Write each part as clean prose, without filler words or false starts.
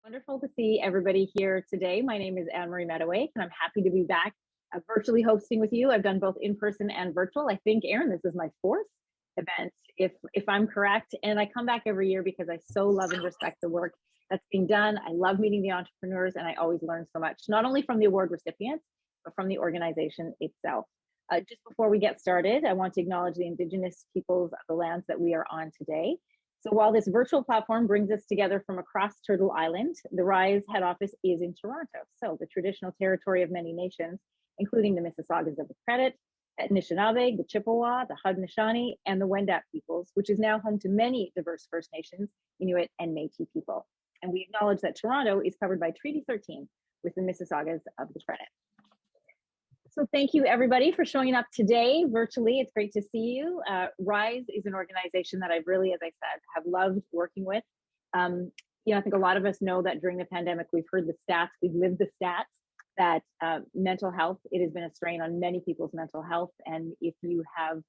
Wonderful to see everybody here today. My name is Anne-Marie Mediwake, and I'm happy to be back virtually hosting with you. I've done both in-person and virtual. I think, Aaron, this is my fourth event, if I'm correct. And I come back every year because I so love and respect the work that's being done. I love meeting the entrepreneurs, and I always learn so much, not only from the award recipients, but from the organization itself. Just before we get started, I want to acknowledge the Indigenous peoples of the lands that we are on today. So while this virtual platform brings us together from across Turtle Island, the RISE head office is in Toronto. So the traditional territory of many nations, including the Mississaugas of the Credit, Anishinaabe, the Chippewa, the Haudenosaunee, and the Wendat peoples, which is now home to many diverse First Nations, Inuit, and Métis people. And we acknowledge that Toronto is covered by Treaty 13 with the Mississaugas of the Credit. So thank you everybody for showing up today virtually. It's great to see you. RISE is an organization that I've really, as I said, have loved working with. I think a lot of us know that during the pandemic, we've heard the stats, we've lived the stats that mental health, it has been a strain on many people's mental health. And if you have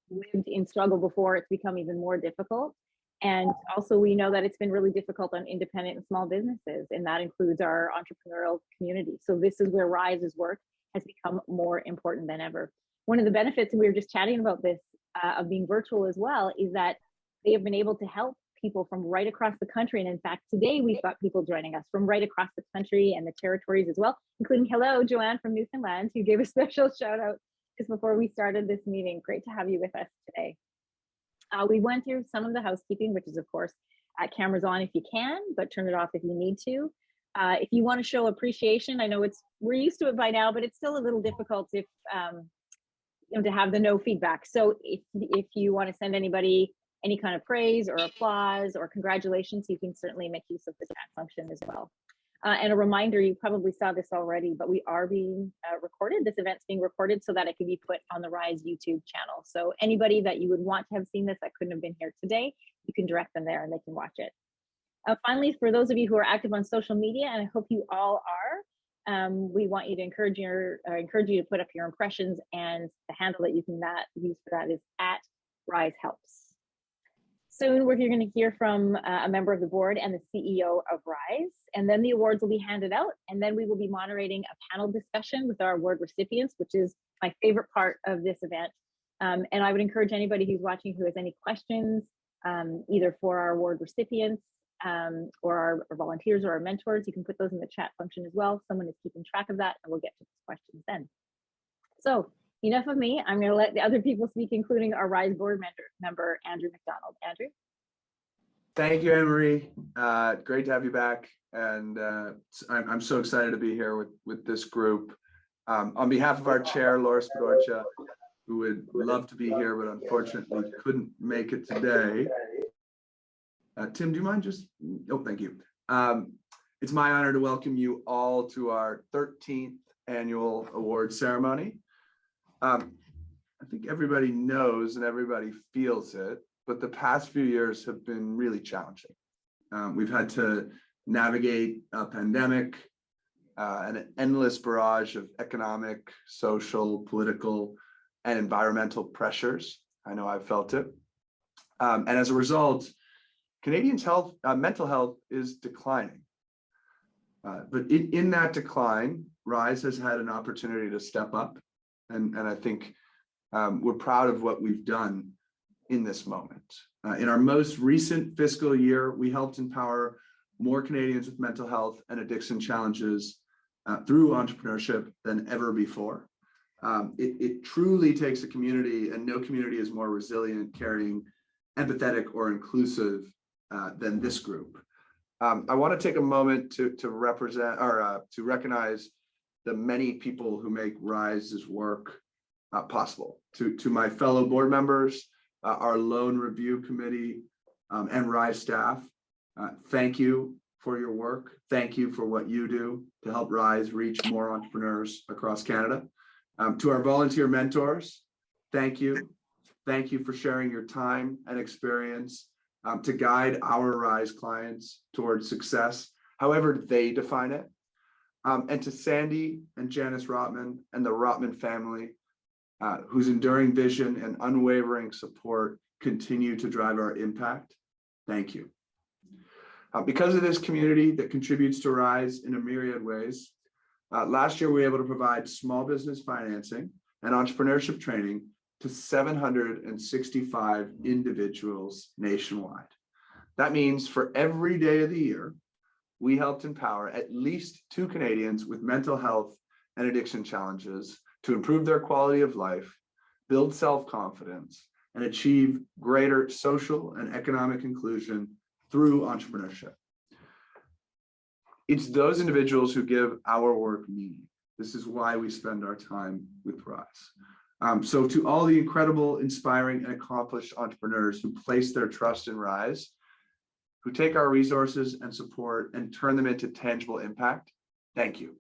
lived in struggle before, it's become even more difficult. And also we know that it's been really difficult on independent and small businesses, and that includes our entrepreneurial community. So this is where RISE's work has become more important than ever. One of the benefits, and we were just chatting about this, of being virtual as well, is that they have been able to help people from right across the country. And in fact, today we've got people joining us from right across the country and the territories as well, including, hello, Joanne from Newfoundland, who gave a special shout out just before we started this meeting. Great to have you with us today. We went through some of the housekeeping, which is of course, cameras on if you can, but turn it off if you need to. If you want to show appreciation, I know we're used to it by now, but it's still a little difficult if to have the no feedback. So if you want to send anybody any kind of praise or applause or congratulations, you can certainly make use of the chat function as well. And a reminder, you probably saw this already, but we are being recorded. This event's being recorded so that it can be put on the RISE YouTube channel. So anybody that you would want to have seen this that couldn't have been here today, you can direct them there and they can watch it. Finally, for those of you who are active on social media, and I hope you all are, we want you to encourage you to put up your impressions, and the handle that you can use for that is @RiseHelps. Soon we're going to hear from a member of the board and the CEO of RISE, and then the awards will be handed out, and then we will be moderating a panel discussion with our award recipients, which is my favorite part of this event. And I would encourage anybody who's watching who has any questions, either for our award recipients, or our volunteers or our mentors, you can put those in the chat function as well. Someone is keeping track of that, and we'll get to those questions then. So enough of me. I'm going to let the other people speak, including our RISE board member, Andrew McDonald. Andrew. Thank you, Anne-Marie. Great to have you back. And I'm so excited to be here with this group. On behalf of our chair, Laura Spadorcia, who would love to be here, but unfortunately couldn't make it today. Tim, do you mind just, oh, thank you. It's my honor to welcome you all to our 13th annual award ceremony. I think everybody knows and everybody feels it, but the past few years have been really challenging. We've had to navigate a pandemic, an endless barrage of economic, social, political, and environmental pressures. I know I've felt it. And as a result, Canadians' mental health is declining. But in that decline, RISE has had an opportunity to step up. And I think we're proud of what we've done in this moment. In our most recent fiscal year, we helped empower more Canadians with mental health and addiction challenges through entrepreneurship than ever before. It truly takes a community, and no community is more resilient, caring, empathetic, or inclusive than this group. I want to take a moment to represent or to recognize the many people who make RISE's work possible. To my fellow board members, our loan review committee, and RISE staff, thank you for your work. Thank you for what you do to help RISE reach more entrepreneurs across Canada. To our volunteer mentors, thank you. Thank you for sharing your time and experience to guide our RISE clients towards success, however they define it. And to Sandy and Janice Rotman and the Rotman family, whose enduring vision and unwavering support continue to drive our impact. Thank you. Because of this community that contributes to Rise in a myriad ways, last year we were able to provide small business financing and entrepreneurship training to 765 individuals nationwide. That means for every day of the year, we helped empower at least 2 Canadians with mental health and addiction challenges to improve their quality of life, build self-confidence, and achieve greater social and economic inclusion through entrepreneurship. It's those individuals who give our work meaning. This is why we spend our time with Rise. So to all the incredible, inspiring, and accomplished entrepreneurs who place their trust in Rise, who take our resources and support and turn them into tangible impact, thank you.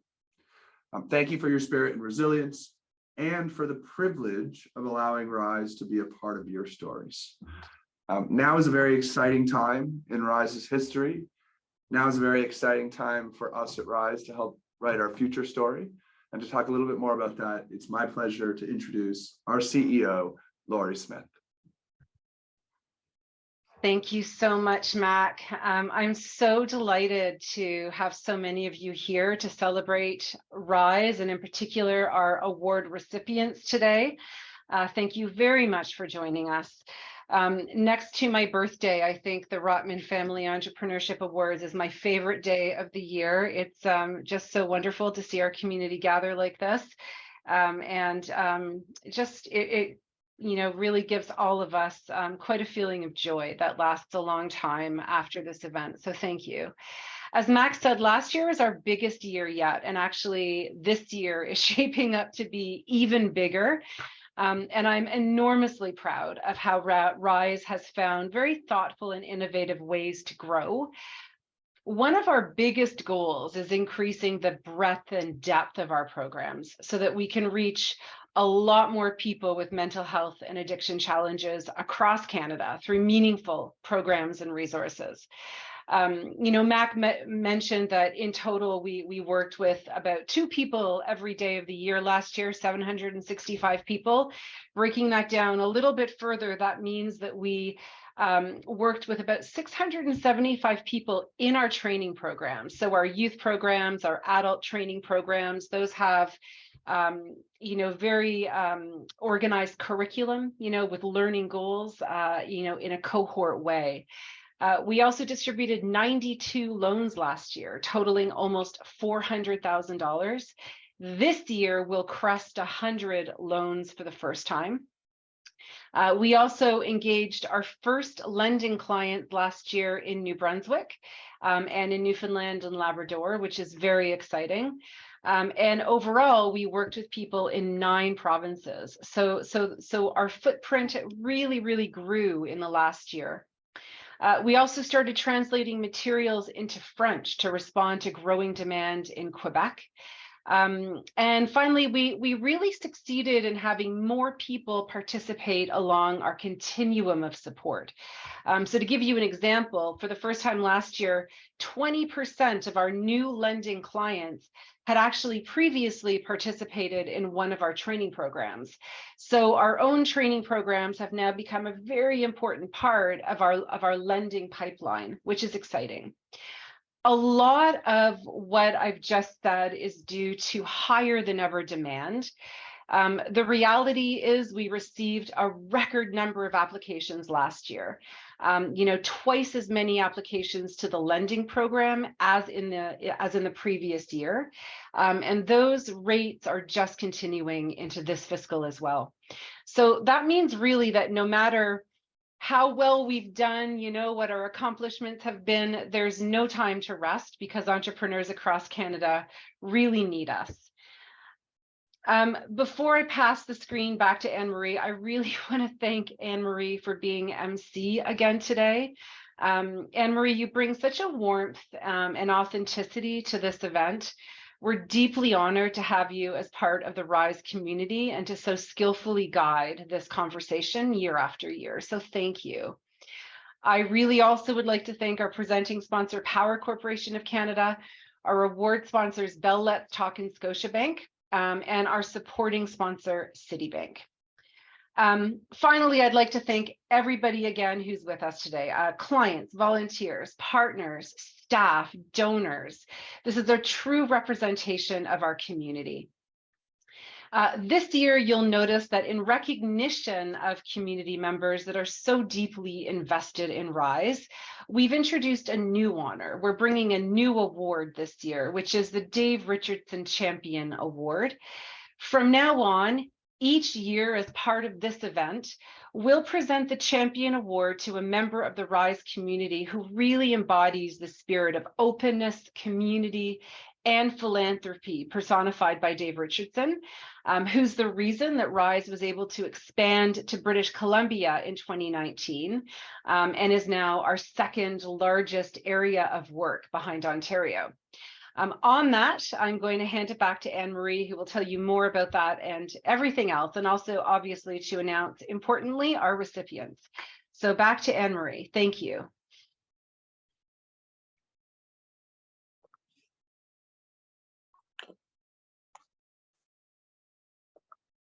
Thank you for your spirit and resilience, and for the privilege of allowing Rise to be a part of your stories. Now is a very exciting time in Rise's history. Now is a very exciting time for us at Rise to help write our future story. And to talk a little bit more about that, it's my pleasure to introduce our CEO, Laurie Smith. Thank you so much, Mac. I'm so delighted to have so many of you here to celebrate Rise, and in particular, our award recipients today. Thank you very much for joining us. Next to my birthday, I think the Rotman Family Entrepreneurship Awards is my favorite day of the year. It's just so wonderful to see our community gather like this. It really gives all of us quite a feeling of joy that lasts a long time after this event. So thank you. As Max said, last year was our biggest year yet. And actually this year is shaping up to be even bigger. And I'm enormously proud of how Rise has found very thoughtful and innovative ways to grow. One of our biggest goals is increasing the breadth and depth of our programs so that we can reach a lot more people with mental health and addiction challenges across Canada through meaningful programs and resources. Mac mentioned that in total, we worked with about 2 people every day of the year last year, 765 people. Breaking that down a little bit further, that means that we worked with about 675 people in our training programs. So our youth programs, our adult training programs, those have very organized curriculum, with learning goals, in a cohort way. We also distributed 92 loans last year, totaling almost $400,000. This year, we'll crest 100 loans for the first time. We also engaged our first lending client last year in New Brunswick and in Newfoundland and Labrador, which is very exciting. And overall, we worked with people in 9 provinces. So our footprint really grew in the last year. We also started translating materials into French to respond to growing demand in Quebec. And finally, we really succeeded in having more people participate along our continuum of support. So to give you an example, for the first time last year, 20% of our new lending clients had actually previously participated in one of our training programs. So our own training programs have now become a very important part of our lending pipeline, which is exciting. A lot of what I've just said is due to higher than ever demand. The reality is we received a record number of applications last year. Twice as many applications to the lending program as in the previous year. And those rates are just continuing into this fiscal as well. So that means really that no matter how well we've done, what our accomplishments have been, there's no time to rest because entrepreneurs across Canada really need us. Before I pass the screen back to Anne-Marie, I really want to thank Anne-Marie for being MC again today. Anne-Marie, you bring such a warmth and authenticity to this event. We're deeply honored to have you as part of the Rise community and to so skillfully guide this conversation year after year. So thank you. I really also would like to thank our presenting sponsor, Power Corporation of Canada, our award sponsors, Bell Let's Talk and Scotiabank, and our supporting sponsor, Citibank. Finally, I'd like to thank everybody again who's with us today, clients, volunteers, partners, staff, donors. This is a true representation of our community. This year, you'll notice that in recognition of community members that are so deeply invested in RISE, we've introduced a new honor. We're bringing a new award this year, which is the Dave Richardson Champion Award. From now on, each year as part of this event, we'll present the Champion Award to a member of the RISE community who really embodies the spirit of openness, community, and philanthropy personified by Dave Richardson, who's the reason that RISE was able to expand to British Columbia in 2019 and is now our second largest area of work behind Ontario. On that, I'm going to hand it back to Anne-Marie, who will tell you more about that and everything else, and also obviously to announce, importantly, our recipients. So back to Anne-Marie. Thank you.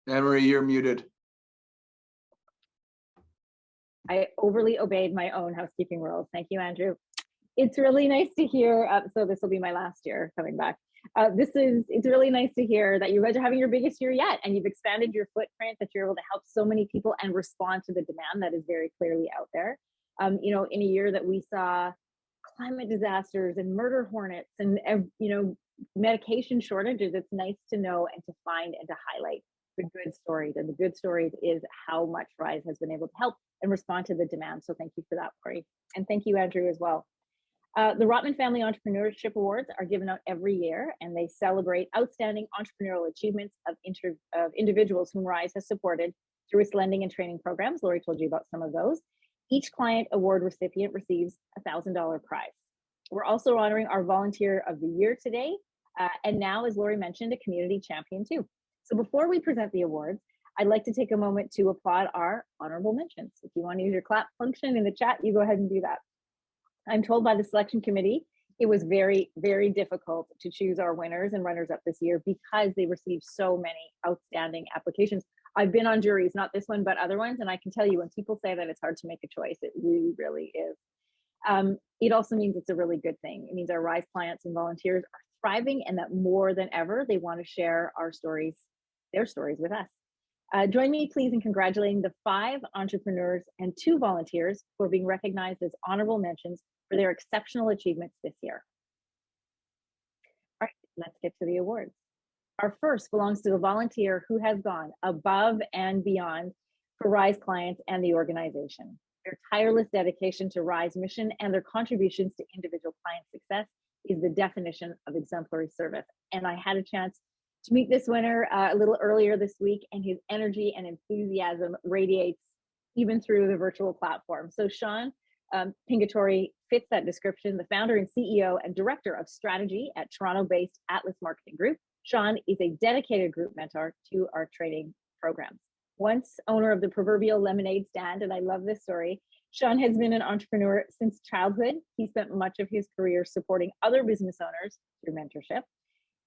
Anne-Marie, you're muted. I overly obeyed my own housekeeping rules. Thank you, Andrew. It's really nice to hear, so this will be my last year coming back. It's really nice to hear that you guys are having your biggest year yet, and you've expanded your footprint, that you're able to help so many people and respond to the demand that is very clearly out there. You know, in a year that we saw climate disasters and murder hornets and, you know, medication shortages, it's nice to know and to find and to highlight the good stories. And the good stories is how much RISE has been able to help and respond to the demand. So thank you for that, Corey. And thank you, Andrew, as well. The Rotman Family Entrepreneurship Awards are given out every year, and they celebrate outstanding entrepreneurial achievements of individuals whom RISE has supported through its lending and training programs. Lori told you about some of those. Each client award recipient receives a $1,000 prize. We're also honoring our Volunteer of the Year today, and now, as Lori mentioned, a community champion too. So before we present the awards, I'd like to take a moment to applaud our honorable mentions. If you want to use your clap function in the chat, you go ahead and do that. I'm told by the selection committee, it was very, very difficult to choose our winners and runners up this year because they received so many outstanding applications. I've been on juries, not this one, but other ones. And I can tell you, when people say that it's hard to make a choice, it really, really is. It also means it's a really good thing. It means our RISE clients and volunteers are thriving, and that more than ever, they want to share our stories, their stories with us. Join me, please, in congratulating the 5 entrepreneurs and 2 volunteers who are being recognized as honorable mentions for their exceptional achievements this year. All right, let's get to the awards. Our first belongs to the volunteer who has gone above and beyond for RISE clients and the organization. Their tireless dedication to RISE mission and their contributions to individual client success is the definition of exemplary service. And I had a chance to meet this winner a little earlier this week, and his energy and enthusiasm radiates even through the virtual platform. So Sean Pingatori fits that description, the founder and CEO and director of strategy at Toronto-based Atlas Marketing Group. Sean is a dedicated group mentor to our training programs. Once owner of the proverbial lemonade stand, and I love this story, Sean has been an entrepreneur since childhood. He spent much of his career supporting other business owners through mentorship,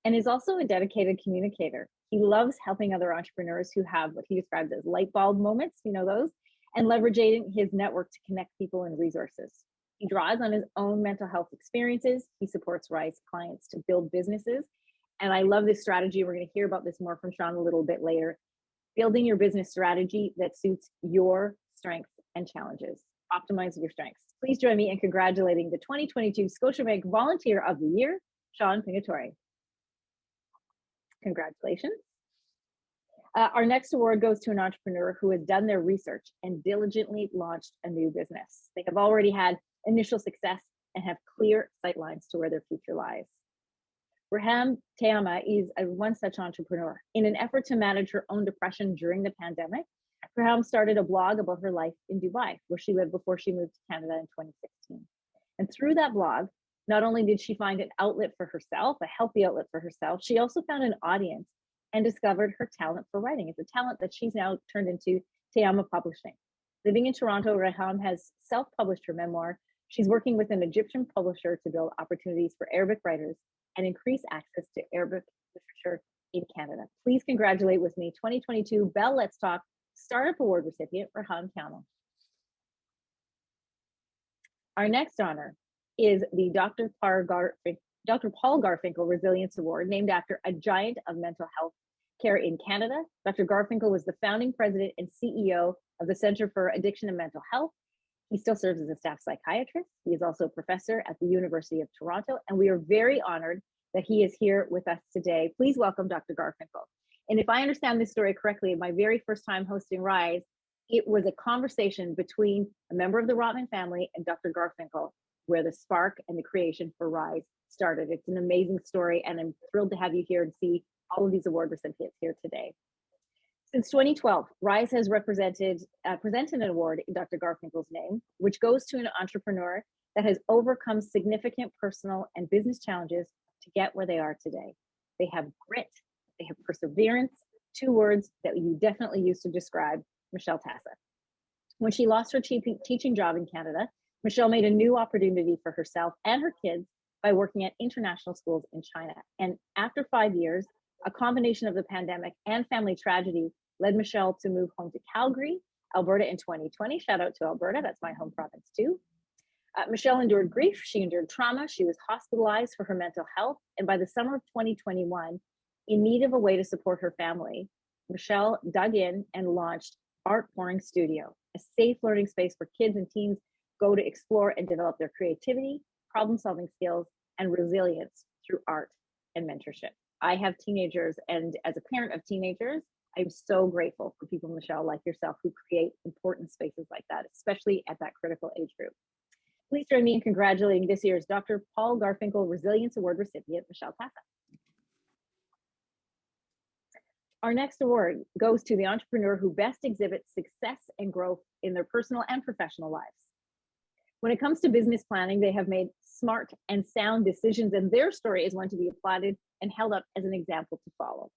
and is also a dedicated communicator. He loves helping other entrepreneurs who have what he describes as light bulb moments, you know those, and leveraging his network to connect people and resources. He draws on his own mental health experiences. He supports RISE clients to build businesses. And I love this strategy. We're going to hear about this more from Sean a little bit later. Building your business strategy that suits your strengths and challenges. Optimize your strengths. Please join me in congratulating the 2022 Scotiabank Volunteer of the Year, Sean Pingatori. Congratulations. Our next award goes to an entrepreneur who has done their research and diligently launched a new business. They have already had initial success and have clear sightlines to where their future lies. Raham Teama is one such entrepreneur. In an effort to manage her own depression during the pandemic, Raham started a blog about her life in Dubai, where she lived before she moved to Canada in 2016. And through that blog, not only did she find an outlet for herself, a healthy outlet for herself, she also found an audience and discovered her talent for writing. It's a talent that she's now turned into Teama Publishing. Living in Toronto, Raham has self-published her memoir. She's working with an Egyptian publisher to build opportunities for Arabic writers and increase access to Arabic literature in Canada. Please congratulate with me 2022 Bell Let's Talk Startup Award recipient, Rahan Kamel. Our next honor is the Dr. Paul Garfinkel Resilience Award, named after a giant of mental health care in Canada. Dr. Garfinkel was the founding president and CEO of the Center for Addiction and Mental Health. He still serves as a staff psychiatrist. He is also a professor at the University of Toronto, and we are very honored that he is here with us today. Please welcome Dr. Garfinkel. And if I understand this story correctly, my very first time hosting Rise, it was a conversation between a member of the Rotman family and Dr. Garfinkel, where the spark and the creation for Rise started. It's an amazing story, and I'm thrilled to have you here and see all of these award recipients here today. Since 2012, Rise has presented an award in Dr. Garfinkel's name, which goes to an entrepreneur that has overcome significant personal and business challenges to get where they are today. They have grit, they have perseverance, two words that you definitely use to describe Michelle Tassa. When she lost her teaching job in Canada, Michelle made a new opportunity for herself and her kids by working at international schools in China. And after 5 years, a combination of the pandemic and family tragedy led Michelle to move home to Calgary, Alberta in 2020. Shout out to Alberta, that's my home province too. Michelle endured grief, she endured trauma, she was hospitalized for her mental health, and by the summer of 2021, in need of a way to support her family, Michelle dug in and launched Art Pouring Studio, a safe learning space where kids and teens go to explore and develop their creativity, problem-solving skills, and resilience through art and mentorship. I have teenagers, and as a parent of teenagers, I'm so grateful for people, Michelle, like yourself, who create important spaces like that, especially at that critical age group. Please join me in congratulating this year's Dr. Paul Garfinkel Resilience Award recipient, Michelle Tassa. Our next award goes to the entrepreneur who best exhibits success and growth in their personal and professional lives. When it comes to business planning, they have made smart and sound decisions, and their story is one to be applauded and held up as an example to follow.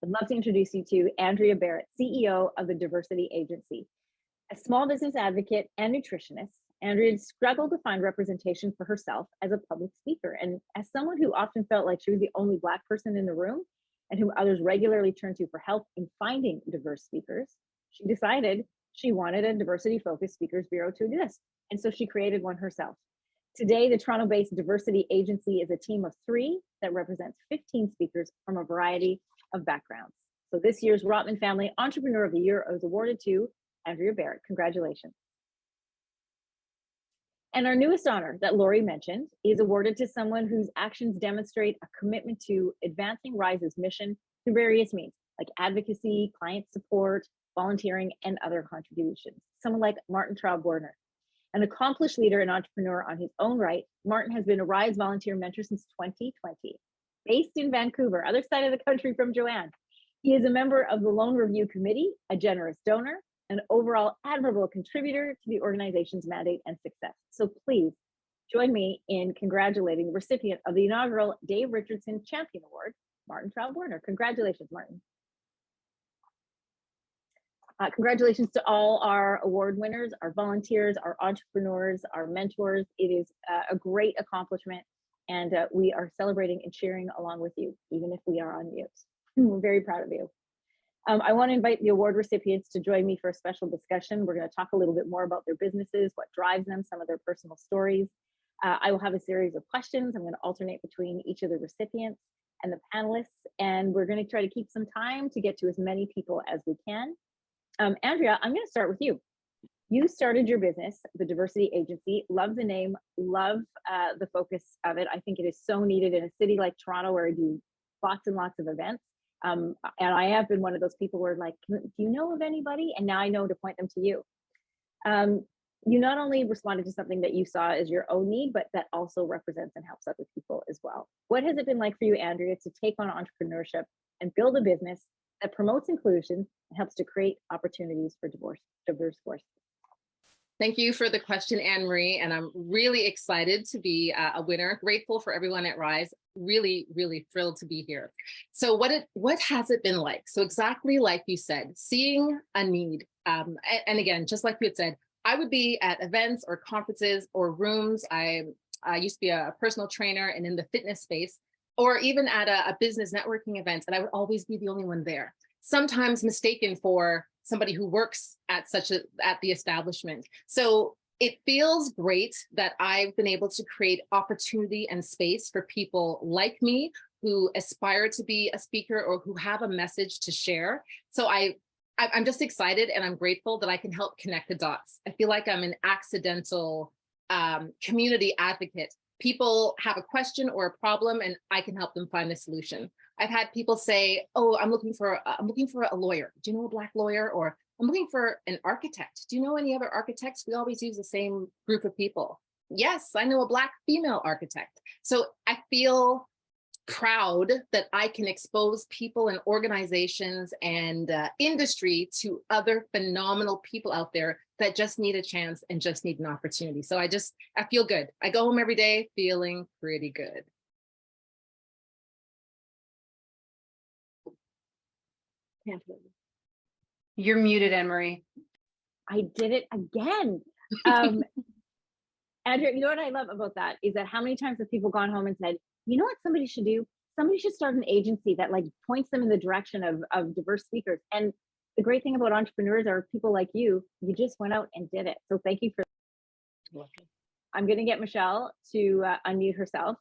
I'd love to introduce you to Andrea Barrett, CEO of the Diversity Agency. A small business advocate and nutritionist, Andrea struggled to find representation for herself as a public speaker. And as someone who often felt like she was the only Black person in the room and whom others regularly turned to for help in finding diverse speakers, she decided she wanted a diversity-focused speakers bureau to exist. And so she created one herself. Today, the Toronto-based Diversity Agency is a team of 3 that represents 15 speakers from a variety of backgrounds. So this year's Rotman Family Entrepreneur of the Year was awarded to Andrea Barrett. Congratulations. And our newest honor that Lori mentioned is awarded to someone whose actions demonstrate a commitment to advancing Rise's mission through various means, like advocacy, client support, volunteering, and other contributions. Someone like Martin Traub-Werner. An accomplished leader and entrepreneur on his own right, Martin has been a Rise volunteer mentor since 2020. Based in Vancouver, other side of the country from Joanne. He is a member of the Loan Review Committee, a generous donor, an overall admirable contributor to the organization's mandate and success. So please join me in congratulating the recipient of the inaugural Dave Richardson Champion Award, Martin Traub-Werner. Congratulations, Martin. Congratulations to all our award winners, our volunteers, our entrepreneurs, our mentors. It is a great accomplishment, and we are celebrating and cheering along with you, even if we are on mute. We're very proud of you. I want to invite the award recipients to join me for a special discussion. We're going to talk a little bit more about their businesses, what drives them, some of their personal stories. I will have a series of questions. I'm going to alternate between each of the recipients and the panelists, and we're going to try to keep some time to get to as many people as we can. Andrea, I'm going to start with you. You started your business, the Diversity Agency. Love the name, love the focus of it. I think it is so needed in a city like Toronto where I do lots and lots of events. And I have been one of those people where like, do you know of anybody? And now I know to point them to you. You not only responded to something that you saw as your own need, but that also represents and helps other people as well. What has it been like for you, Andrea, to take on entrepreneurship and build a business that promotes inclusion and helps to create opportunities for diverse voices? Thank you for the question, Anne-Marie, and I'm really excited to be a winner. Grateful for everyone at Rise. Really, really thrilled to be here. So what has it been like? So exactly like you said, seeing a need. And again, just like you had said, I would be at events or conferences or rooms. I used to be a personal trainer and in the fitness space, or even at a business networking event, and I would always be the only one there. Sometimes mistaken for somebody who works at the establishment. So it feels great that I've been able to create opportunity and space for people like me who aspire to be a speaker or who have a message to share. So I'm just excited and I'm grateful that I can help connect the dots. I feel like I'm an accidental community advocate. People have a question or a problem and I can help them find a solution. I've had people say, oh, I'm looking for a lawyer. Do you know a Black lawyer? Or I'm looking for an architect. Do you know any other architects? We always use the same group of people. Yes, I know a Black female architect. So I feel proud that I can expose people and organizations and industry to other phenomenal people out there that just need a chance and just need an opportunity. So I feel good. I go home every day feeling pretty good. You're muted, Anne-Marie. I did it again. Andrea, you know what I love about that is that how many times have people gone home and said, you know what somebody should do? Somebody should start an agency that like points them in the direction of diverse speakers. And the great thing about entrepreneurs are people like you just went out and did it. So thank you for that. I'm going to get Michelle to unmute herself.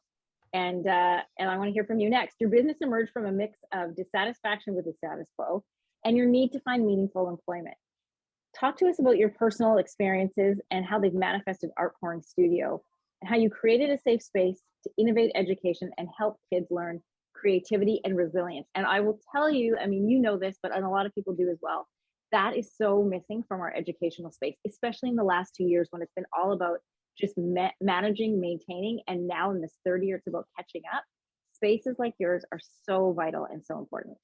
And I want to hear from you next. Your business emerged from a mix of dissatisfaction with the status quo and your need to find meaningful employment. Talk to us about your personal experiences and how they've manifested Art Pouring Studio and how you created a safe space to innovate education and help kids learn creativity and resilience. And I will tell you, I mean, you know this, but a lot of people do as well. That is so missing from our educational space, especially in the last 2 years when it's been all about just managing, maintaining, and now in this third year, it's about catching up. Spaces like yours are so vital and so important.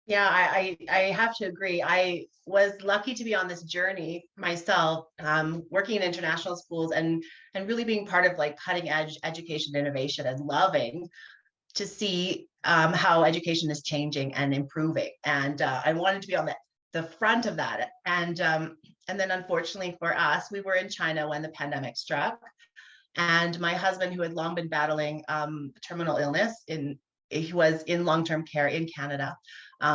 Yeah, I have to agree. I was lucky to be on this journey myself, working in international schools and really being part of like cutting edge education innovation and loving to see how education is changing and improving. And I wanted to be on the front of that. And then unfortunately for us, we were in China when the pandemic struck. And my husband, who had long been battling terminal illness, he was in long-term care in Canada.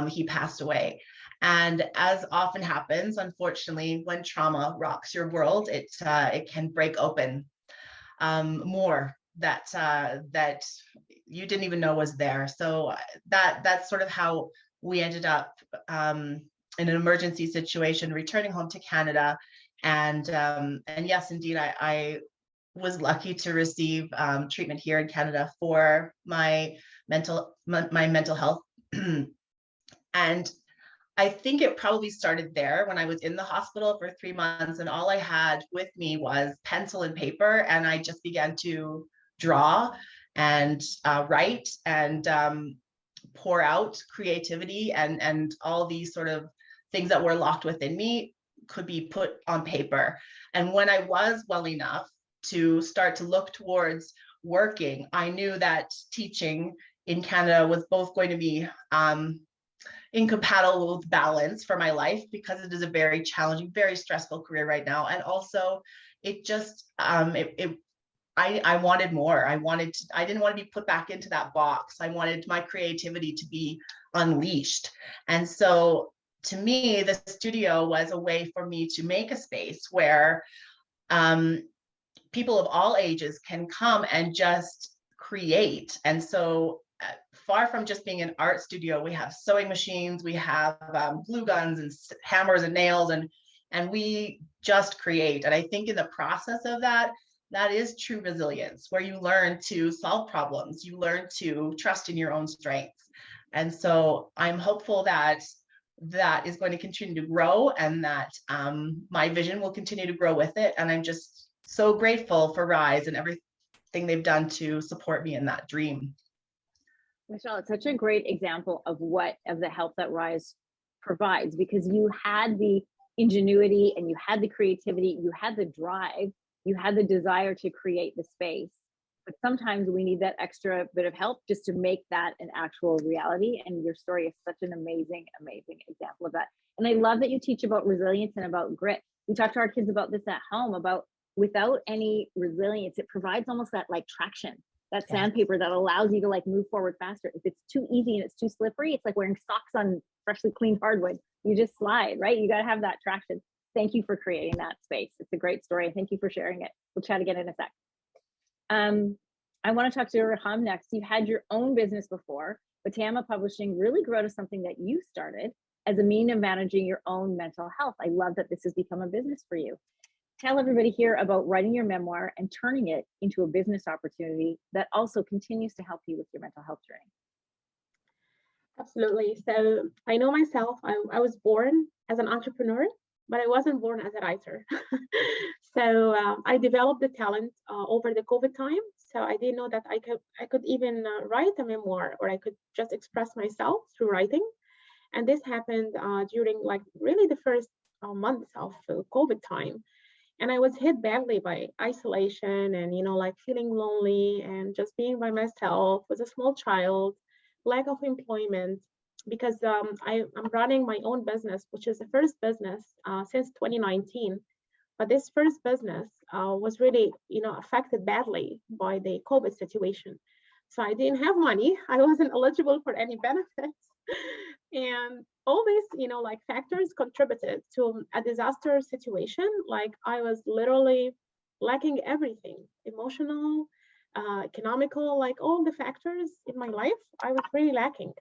He passed away. And as often happens, unfortunately, when trauma rocks your world, it can break open more that you didn't even know was there. So that's sort of how we ended up in an emergency situation, returning home to Canada. And yes, indeed, I was lucky to receive treatment here in Canada for my mental health. And I think it probably started there when I was in the hospital for 3 months and all I had with me was pencil and paper, and I just began to draw and write and pour out creativity, and all these sort of things that were locked within me could be put on paper. And when I was well enough to start to look towards working, I knew that teaching in Canada was both going to be incompatible with balance for my life, because it is a very challenging, very stressful career right now. And also it just, I wanted more. I didn't want to be put back into that box. I wanted my creativity to be unleashed. And so to me, the studio was a way for me to make a space where people of all ages can come and just create. And so far from just being an art studio, we have sewing machines, we have glue guns and hammers and nails, and we just create. And I think in the process of that is true resilience, where you learn to solve problems, you learn to trust in your own strengths. And so I'm hopeful that is going to continue to grow, and that my vision will continue to grow with it. And I'm just so grateful for Rise and everything they've done to support me in that dream. Michelle, it's such a great example of the help that Rise provides, because you had the ingenuity and you had the creativity, you had the drive, you had the desire to create the space. But sometimes we need that extra bit of help just to make that an actual reality. And your story is such an amazing, amazing example of that. And I love that you teach about resilience and about grit. We talk to our kids about this at home, about without any resilience, it provides almost that like traction, that sandpaper that allows you to like move forward faster. If it's too easy and it's too slippery, it's like wearing socks on freshly cleaned hardwood. You just slide, right? You got to have that traction. Thank you for creating that space. It's a great story. And thank you for sharing it. We'll chat again in a sec. I want to talk to Raham next. You had your own business before, but Tama Publishing really grew out of something that you started as a mean of managing your own mental health. I love that this has become a business for you. Tell everybody here about writing your memoir and turning it into a business opportunity that also continues to help you with your mental health journey. Absolutely. So I know myself, I was born as an entrepreneur, but I wasn't born as a writer. So I developed the talent over the COVID time. So I didn't know that I could even write a memoir, or I could just express myself through writing. And this happened during like really the first months of COVID time. And I was hit badly by isolation and, like feeling lonely and just being by myself with a small child, lack of employment, because I'm running my own business, which is the first business since 2019. But this first business was really, affected badly by the COVID situation. So I didn't have money. I wasn't eligible for any benefits. And all these, like factors contributed to a disaster situation. Like I was literally lacking everything, emotional, economical, like all the factors in my life, I was really lacking.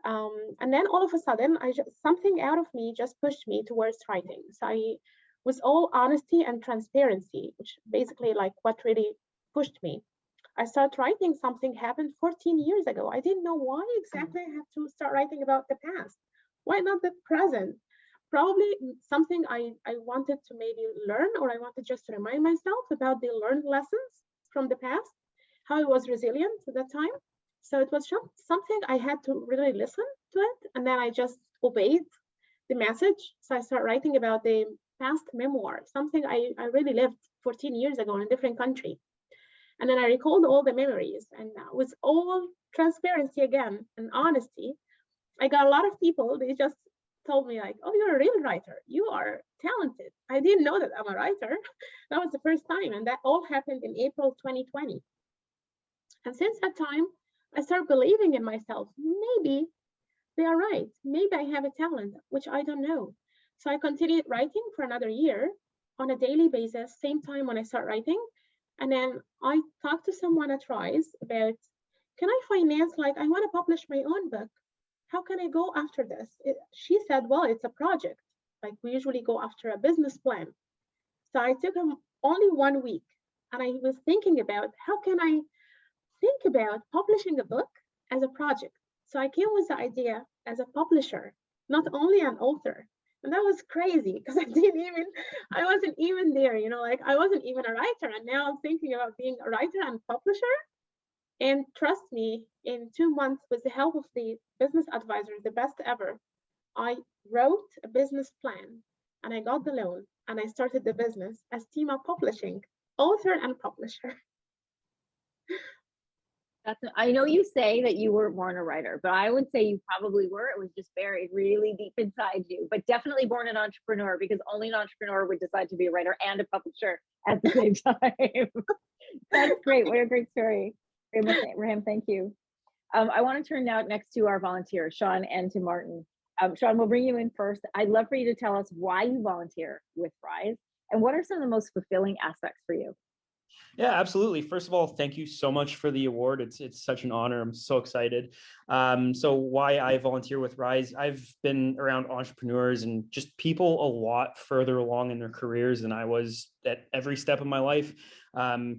And then all of a sudden, something out of me just pushed me towards writing. So with all honesty and transparency, which basically like what really pushed me, I started writing. Something happened 14 years ago. I didn't know why exactly I had to start writing about the past. Why not the present? Probably something I wanted to maybe learn, or I wanted just to remind myself about the learned lessons from the past, how I was resilient at that time. So it was something I had to really listen to it. And then I just obeyed the message. So I started writing about the past memoir, something I really lived 14 years ago in a different country. And then I recalled all the memories, and with all transparency again and honesty, I got a lot of people, they just told me like, oh, you're a real writer. You are talented. I didn't know that I'm a writer. That was the first time. And that all happened in April 2020. And since that time, I started believing in myself. Maybe they are right. Maybe I have a talent, which I don't know. So I continued writing for another year on a daily basis, same time when I start writing. And then I talked to someone at Rise about, can I finance, like I want to publish my own book. How can I go after this? She said, well, it's a project. Like we usually go after a business plan. So I took only 1 week, and I was thinking about how can I think about publishing a book as a project. So I came with the idea as a publisher, not only an author. And that was crazy because I wasn't even there, like I wasn't even a writer. And now I'm thinking about being a writer and publisher. And trust me, in 2 months, with the help of the business advisor, the best ever, I wrote a business plan and I got the loan and I started the business as Tama Publishing, author and publisher. I know you say that you were born a writer, but I would say you probably were. It was just buried really deep inside you, but definitely born an entrepreneur, because only an entrepreneur would decide to be a writer and a publisher at the same time. That's great. What a great story. Raham, thank you. I want to turn now next to our volunteers, Sean, and to Martin. Sean, we'll bring you in first. I'd love for you to tell us why you volunteer with Rise and what are some of the most fulfilling aspects for you? Yeah, absolutely. First of all, thank you so much for the award. It's such an honor. I'm so excited. So why I volunteer with Rise, I've been around entrepreneurs and just people a lot further along in their careers than I was at every step of my life.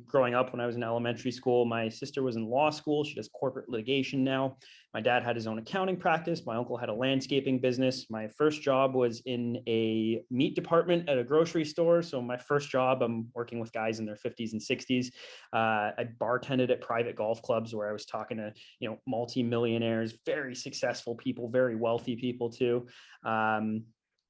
Growing up, when I was in elementary school, my sister was in law school. She does corporate litigation now. My dad had his own accounting practice. My uncle had a landscaping business. My first job was in a meat department at a grocery store. So my first job, I'm working with guys in their 50s and 60s. I bartended at private golf clubs where I was talking to, multi-millionaires, very successful people, very wealthy people too.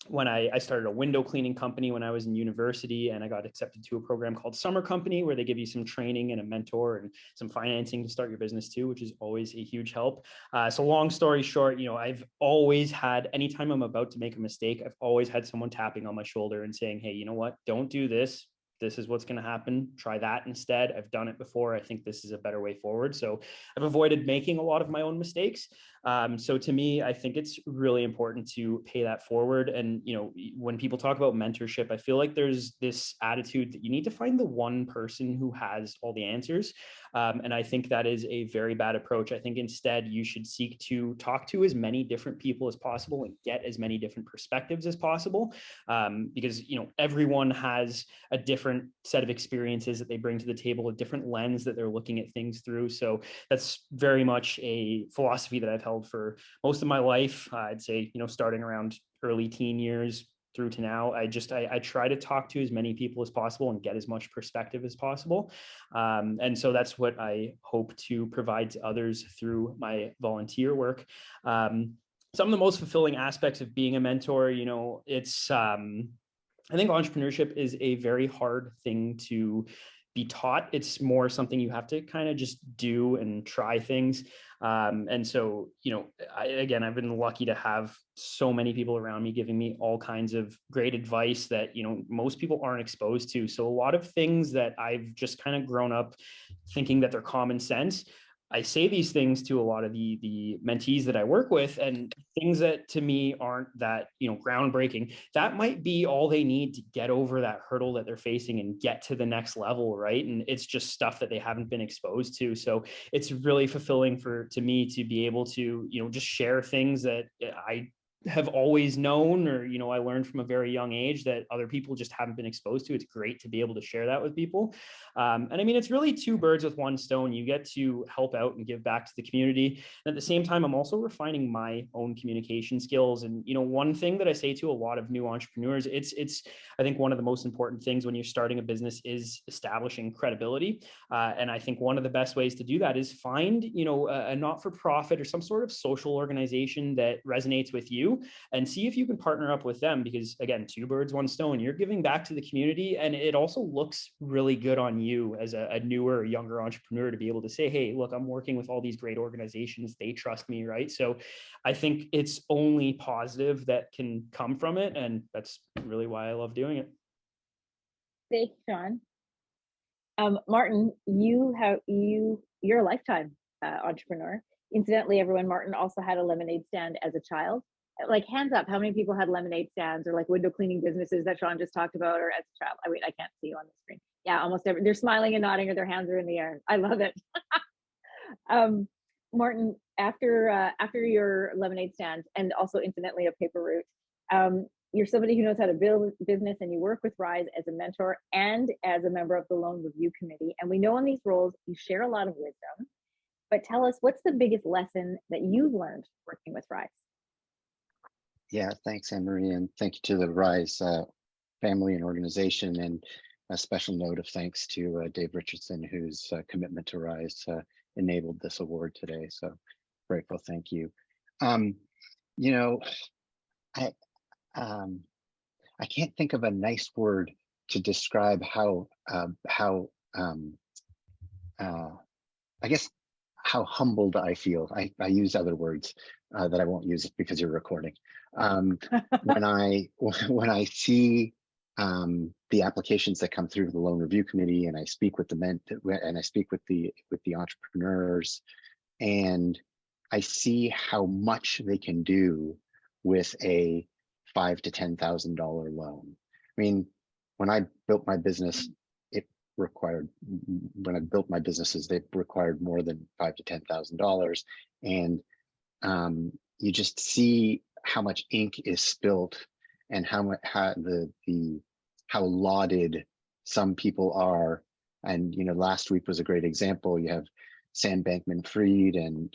When I started a window cleaning company when I was in university, and I got accepted to a program called Summer Company, where they give you some training and a mentor and some financing to start your business too, which is always a huge help. So long story short, I've always had, anytime I'm about to make a mistake, I've always had someone tapping on my shoulder and saying, hey, you know what, don't do this. This is what's going to happen. Try that instead. I've done it before. I think this is a better way forward. So I've avoided making a lot of my own mistakes. So to me, I think it's really important to pay that forward. And, when people talk about mentorship, I feel like there's this attitude that you need to find the one person who has all the answers. And I think that is a very bad approach. I think instead you should seek to talk to as many different people as possible and get as many different perspectives as possible. Because, everyone has a different set of experiences that they bring to the table, a different lens that they're looking at things through. So that's very much a philosophy that I've held for most of my life. I'd say, starting around early teen years through to now, I try to talk to as many people as possible and get as much perspective as possible. And so that's what I hope to provide to others through my volunteer work. Some of the most fulfilling aspects of being a mentor, it's, I think entrepreneurship is a very hard thing to be taught. It's more something you have to kind of just do and try things. And so, I've been lucky to have so many people around me giving me all kinds of great advice that, most people aren't exposed to. So a lot of things that I've just kind of grown up thinking that they're common sense, I say these things to a lot of the mentees that I work with, and things that to me aren't that, groundbreaking, that might be all they need to get over that hurdle that they're facing and get to the next level. Right. And it's just stuff that they haven't been exposed to. So it's really fulfilling to me to be able to, just share things that I have always known, or, I learned from a very young age that other people just haven't been exposed to. It's great to be able to share that with people. And I mean, it's really two birds with one stone. You get to help out and give back to the community. And at the same time, I'm also refining my own communication skills. And, one thing that I say to a lot of new entrepreneurs, it's I think one of the most important things when you're starting a business is establishing credibility. And I think one of the best ways to do that is find, a not-for-profit or some sort of social organization that resonates with you, and see if you can partner up with them, because again, two birds, one stone, you're giving back to the community, and it also looks really good on you as a newer, younger entrepreneur to be able to say, hey, look, I'm working with all these great organizations. They trust me, right? So I think it's only positive that can come from it. And that's really why I love doing it. Thanks, Sean. Martin, you're a lifetime entrepreneur. Incidentally, everyone, Martin also had a lemonade stand as a child. Like, hands up, how many people had lemonade stands or like window cleaning businesses that Sean just talked about, or as a child? I can't see you on the screen. Yeah, almost every, they're smiling and nodding, or their hands are in the air. I love it. Martin, after your lemonade stand, and also incidentally a paper route, you're somebody who knows how to build business, and you work with Rise as a mentor and as a member of the loan review committee. And we know in these roles you share a lot of wisdom. But tell us, what's the biggest lesson that you've learned working with Rise? Yeah, thanks, Anne-Marie, and thank you to the Rise family and organization, and a special note of thanks to Dave Richardson, whose commitment to Rise enabled this award today. So grateful, thank you. I can't think of a nice word to describe how humbled I feel. I use other words that I won't use because you're recording. When I see the applications that come through the loan review committee, and I speak with the entrepreneurs, and I see how much they can do with a $5,000 to $10,000 loan. I mean, when I built my business, when I built my businesses, they required more than $5,000 to $10,000, and you just see how much ink is spilt, and how lauded some people are. And last week was a great example. You have Sam Bankman-Fried and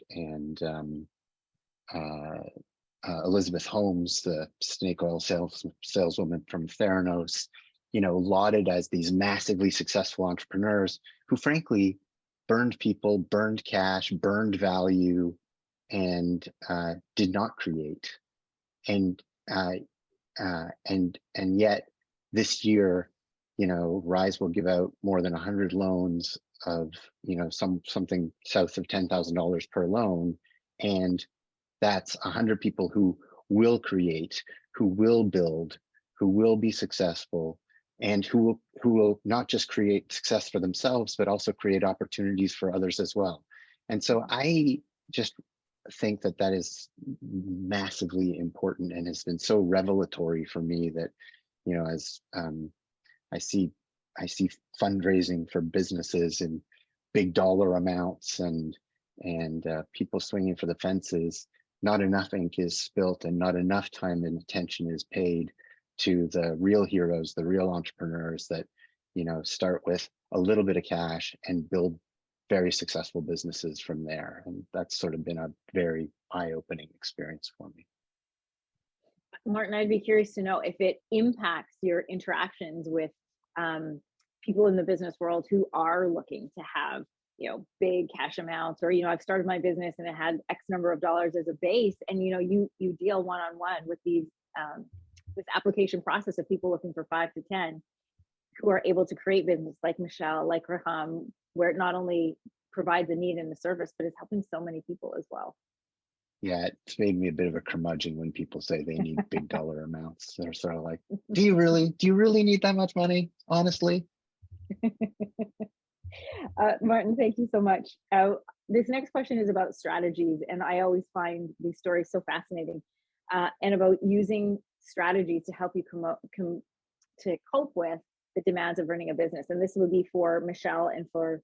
Elizabeth Holmes, the snake oil saleswoman from Theranos, lauded as these massively successful entrepreneurs who frankly burned people, burned cash, burned value, and did not create. And yet this year, Rise will give out more than 100 loans of, something south of $10,000 per loan. And that's 100 people who will create, who will build, who will be successful, and who will not just create success for themselves, but also create opportunities for others as well. And so I just think that that is massively important and has been so revelatory for me that, you know, as I see fundraising for businesses in big dollar amounts and people swinging for the fences, not enough ink is spilt and not enough time and attention is paid to the real heroes, the real entrepreneurs that, you know, start with a little bit of cash and build very successful businesses from there. And that's sort of been a very eye-opening experience for me. Martin, I'd be curious to know if it impacts your interactions with people in the business world who are looking to have, you know, big cash amounts, or, you know, I've started my business and it had X number of dollars as a base, and, you know, you deal one-on-one with these this application process of people looking for 5 to 10 who are able to create business like Michelle, like Raham, where it not only provides a need and a service, but it's helping so many people as well. Yeah, it's made me a bit of a curmudgeon when people say they need big dollar amounts. They're sort of like, do you really need that much money? Honestly. Martin, thank you so much. This next question is about strategies, and I always find these stories so fascinating, and about using strategies to help you to cope with the demands of running a business. And this would be for Michelle and for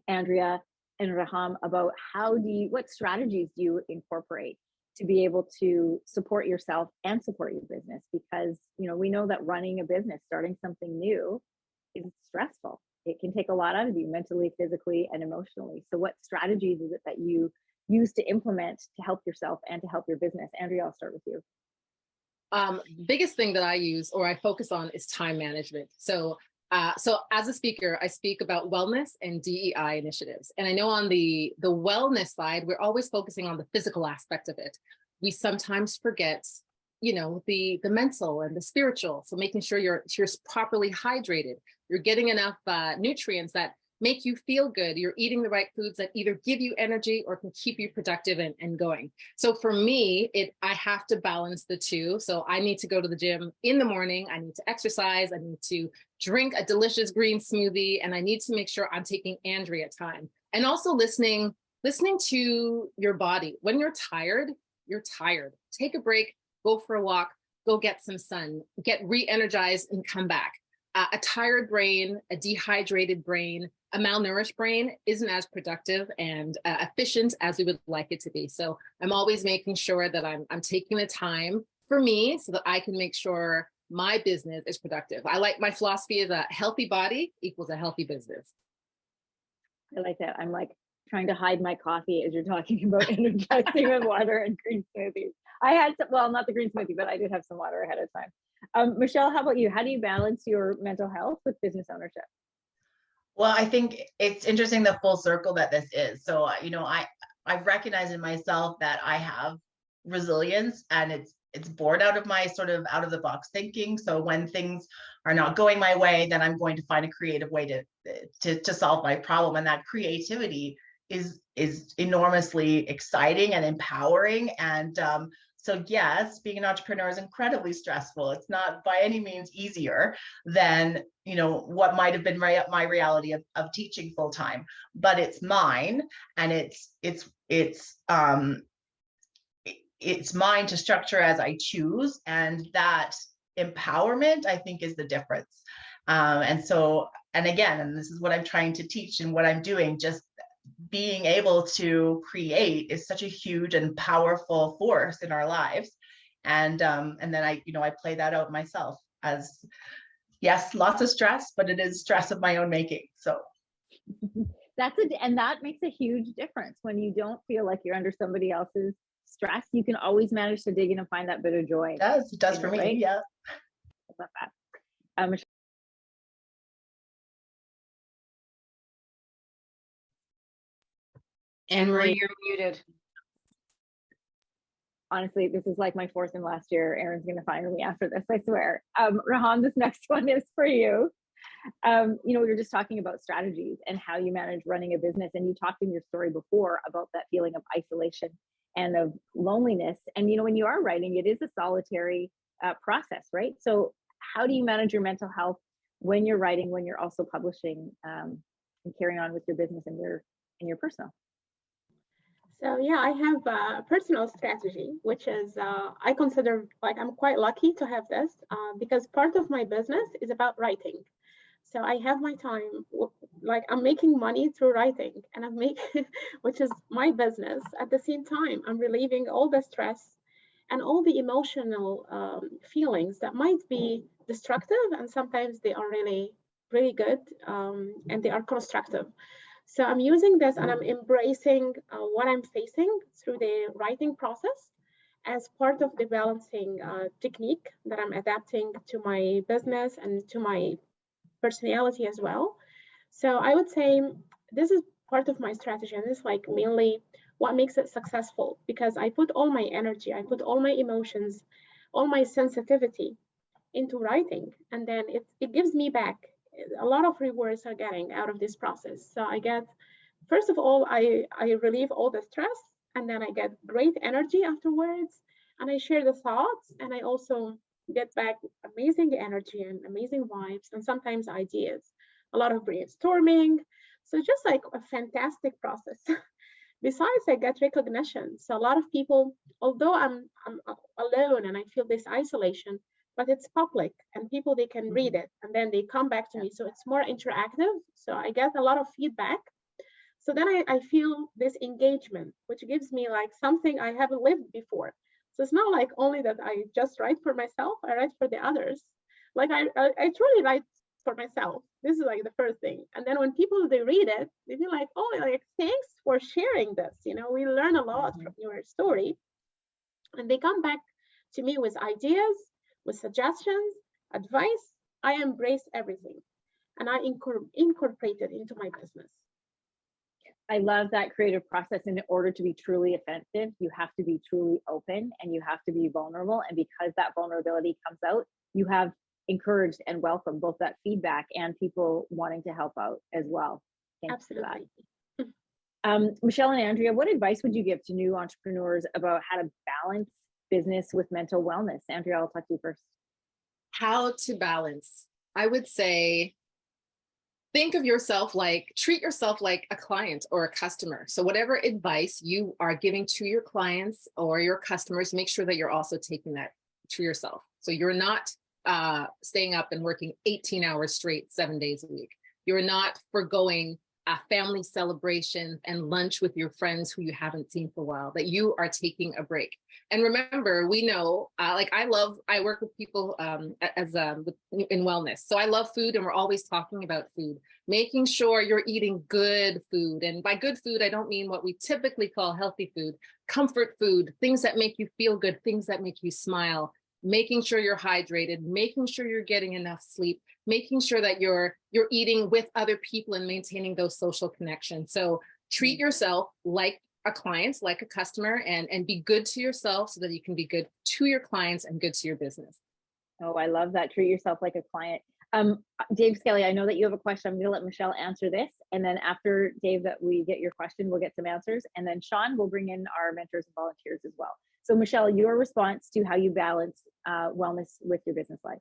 Andrea and Raham, about what strategies do you incorporate to be able to support yourself and support your business? Because, you know, we know that running a business, starting something new, is stressful. It can take a lot out of you mentally, physically, and emotionally. So what strategies is it that you use to implement to help yourself and to help your business? Andrea, I'll start with you. Biggest thing that I use or I focus on is time management. So as a speaker, I speak about wellness and DEI initiatives. And I know on the wellness side, we're always focusing on the physical aspect of it. We sometimes forget, you know, the mental and the spiritual. So making sure you're properly hydrated, you're getting enough nutrients that make you feel good, you're eating the right foods that either give you energy or can keep you productive and going. So for me, I have to balance the two. So I need to go to the gym in the morning, I need to exercise, I need to drink a delicious green smoothie, and I need to make sure I'm taking Andrea time. And also listening to your body. When you're tired, you're tired. Take a break, go for a walk, go get some sun, get re-energized and come back. A tired brain, a dehydrated brain, a malnourished brain isn't as productive and efficient as we would like it to be. So I'm always making sure that I'm taking the time for me so that I can make sure my business is productive. My philosophy is a healthy body equals a healthy business. I like that. I'm like trying to hide my coffee as you're talking about energizing with water and green smoothies. I had well, not the green smoothie, but I did have some water ahead of time. Michelle, how about you? How do you balance your mental health with business ownership? Well, I think it's interesting the full circle that this is. So, you know, I've recognized in myself that I have resilience, and it's born out of my sort of out of the box thinking. So when things are not going my way, then I'm going to find a creative way to solve my problem. And that creativity is enormously exciting and empowering. And so yes, being an entrepreneur is incredibly stressful. It's not by any means easier than, you know, what might have been my reality of teaching full time, but it's mine, and it's mine to structure as I choose, and that empowerment, I think, is the difference. And this is what I'm trying to teach and what I'm doing. Just being able to create is such a huge and powerful force in our lives. And then I play that out myself as, yes, lots of stress, but it is stress of my own making. So and that makes a huge difference. When you don't feel like you're under somebody else's stress, you can always manage to dig in and find that bit of joy. It does for me, right? Yeah. I love that. Anne-Marie, you're muted. Honestly, this is like my fourth and last year. Erin's going to fire me after this, I swear. Raham, this next one is for you. You know, we were just talking about strategies and how you manage running a business, and you talked in your story before about that feeling of isolation and of loneliness. And, you know, when you are writing, it is a solitary process, right? So how do you manage your mental health when you're writing, when you're also publishing and carrying on with your business and your personal? So yeah, I have a personal strategy, which is I consider like I'm quite lucky to have this because part of my business is about writing. So I have my time, like I'm making money through writing, and I'm making, which is my business. At the same time, I'm relieving all the stress and all the emotional feelings that might be destructive, and sometimes they are really, really good, and they are constructive. So I'm using this and I'm embracing what I'm facing through the writing process as part of the balancing technique that I'm adapting to my business and to my personality as well. So I would say this is part of my strategy, and this is like mainly what makes it successful because I put all my energy, I put all my emotions, all my sensitivity into writing, and then it gives me back a lot of rewards are getting out of this process. So I get, first of all, I relieve all the stress, and then I get great energy afterwards, and I share the thoughts, and I also get back amazing energy and amazing vibes, and sometimes ideas, a lot of brainstorming. So just like a fantastic process. Besides, I get recognition. So a lot of people, although I'm alone and I feel this isolation, but it's public and people they can read it and then they come back to me. So it's more interactive. So I get a lot of feedback. So then I feel this engagement, which gives me like something I haven't lived before. So it's not like only that I just write for myself, I write for the others. Like I truly write for myself. This is like the first thing. And then when people they read it, they feel like, oh, like thanks for sharing this. You know, we learn a lot from your story. And they come back to me with ideas, with suggestions, advice. I embrace everything and I incorporate it into my business. I love that creative process. In order to be truly effective, you have to be truly open and you have to be vulnerable. And because that vulnerability comes out, you have encouraged and welcomed both that feedback and people wanting to help out as well. Thanks Absolutely. for that. Michelle and Andrea, what advice would you give to new entrepreneurs about how to balance business with mental wellness? Andrea, I'll talk to you first. How to balance? I would say think of yourself like, treat yourself like a client or a customer. So whatever advice you are giving to your clients or your customers, make sure that you're also taking that to yourself. So you're not staying up and working 18 hours straight, 7 days a week. You're not forgoing a family celebration and lunch with your friends who you haven't seen for a while, that you are taking a break. And remember, we know, like I work with people in wellness. So I love food and we're always talking about food, making sure you're eating good food. And by good food, I don't mean what we typically call healthy food, comfort food, things that make you feel good, things that make you smile, making sure you're hydrated, making sure you're getting enough sleep, making sure that you're eating with other people and maintaining those social connections. So treat yourself like a client, like a customer, and be good to yourself so that you can be good to your clients and good to your business. Oh, I love that. Treat yourself like a client. Dave Skelly, I know that you have a question. I'm going to let Michelle answer this. And then after Dave, that we get your question, we'll get some answers. And then Sean will bring in our mentors and volunteers as well. So Michelle, your response to how you balance wellness with your business life.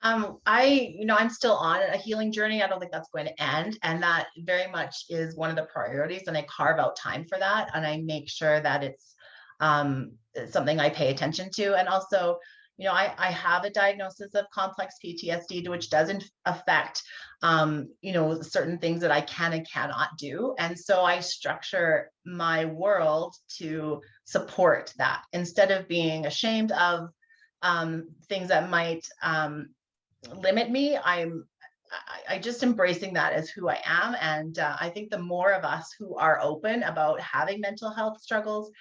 I'm still on a healing journey. I don't think that's going to end. And that very much is one of the priorities. And I carve out time for that. And I make sure that it's something I pay attention to. And also, I have a diagnosis of complex PTSD, which doesn't affect, certain things that I can and cannot do. And so I structure my world to support that instead of being ashamed of things that might limit me. I just embracing that as who I am. And I think the more of us who are open about having mental health struggles,